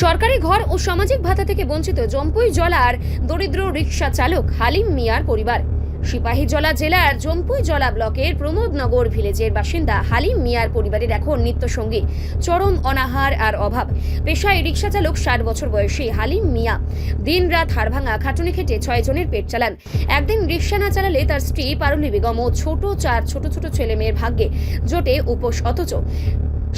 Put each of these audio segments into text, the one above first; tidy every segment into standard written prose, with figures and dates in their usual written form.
সরকারি ঘর ও সামাজিক ভাতা থেকে বঞ্চিত জম্পুই জলার দরিদ্র রিকশা চালক হালিম মিয়ার পরিবার। সিপাহীজলা জেলার জম্পুই জলা ব্লকের প্রমোদনগর ভিলেজের বাসিন্দা হালিম মিয়ার পরিবারের এখন নিত্যসঙ্গী চরম অনাহার আর অভাব। পেশায় রিকশা চালক 60 বছর বয়সী হালিম মিয়া দিন রাত হাড়ভাঙা খাটুনি খেটে 6 জনের পেট চালান। একদিন রিকশা না চালালে তার স্ত্রী পারুলি বেগম ও ছোট ছোট ছেলে মেয়ের ভাগ্যে জোটে উপোস। অথচ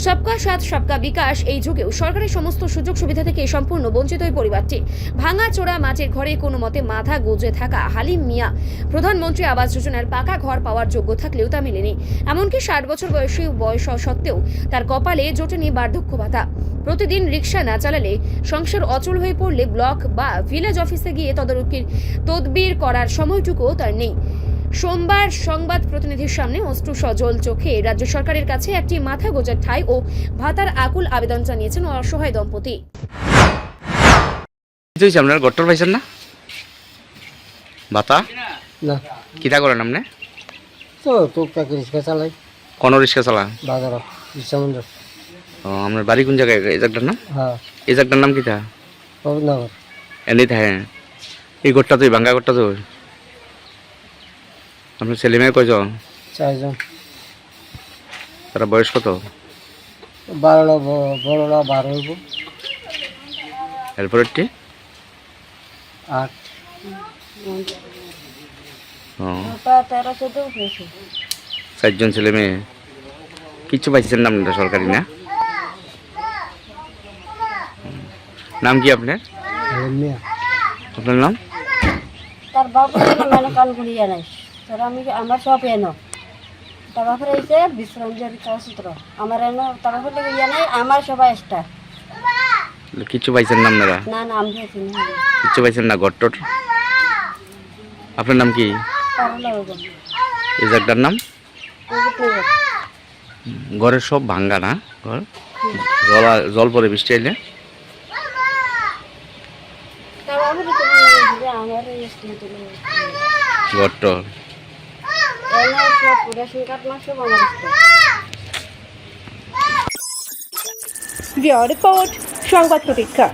সবকা সাথ সবকা বিকাশ এই যুগেও সরকারের সমস্ত সুযোগ সুবিধা থেকে সম্পূর্ণ বঞ্চিত ওই পরিবারটি। ভাঙা চোরা মাটির ঘরে কোনো মতে মাথা গুঁজে থাকা হালিম মিয়া প্রধানমন্ত্রী আবাস যোজনার পাকা ঘর পাওয়ার যোগ্য থাকলেও তা মেলেনি। এমনকি 60 বছর বয়স সত্ত্বেও তার কপালে জোটেনি বার্ধক্য ভাতা। প্রতিদিন রিকশা না চালালে সংসার অচল হয়ে পড়লে ব্লক বা ভিলেজ অফিসে গিয়ে তদবির করার সময়টুকুও তার নেই। সোমবার সংবাদ প্রতিনিধির সামনে অশ্রু সজল চোখে রাজ্য সরকারের কাছে একটি মাথা গোঁজার ঠাঁই ও ভাতার আকুল আবেদন জানিয়েছেন অসহায় দম্পতি। আপনার গট্টর পাইছেন না ভাতা? না কিতা করেন আপনি? তো টুকটাক রিক্সা চালাই। কোন রিক্সা চালান? বাজার রিক্সা মন্দির। ও, আপনার বাড়ি কোন জায়গায়? এই জায়গাটার নাম? হ্যাঁ, এই জায়গাটার নাম কিতা? প্রমোদনগর। এনে থাকে এই গোটটা তো ভাঙ্গা গোটটা তো। আপনার ছেলে মেয়ে কয়জন? 4 জন। তারা বয়স কত? 12 বড়রা 12 হইব, এরপরেরটি 8 ও 13 14 হয়েছে। 4 জন ছেলে মেয়ে। কিচ্ছু পাইছেন না আপনারা সরকারি? না, নাম কি আপনার? মিয়া। আপনার নাম? তার বাবু মানে কান করিয়া নাই তোর আমি আমার সব এনো তার বাপের হয়েছে বিশ্রামজের কাগজপত্র আমার এনো তার বাপের লেগে ইয়া নাই আমার সবাই এক্সট্রা। কিচ্ছু পাইছেন না আপনারা? না না আমি দিয়েছি না কিচ্ছু পাইছেন না গট্টর? আপনার নাম কি? পারলা ওরকম এই জায়গাটার নাম? ঘরের সব ভাঙ্গা না? ঘর জল পরে বৃষ্টি আইলে? তার বাপের আমার গট্টর এনে সব রেশন কার্ড মাস সব আমার রিপোর্ট সংবাদ প্রতীক্ষা।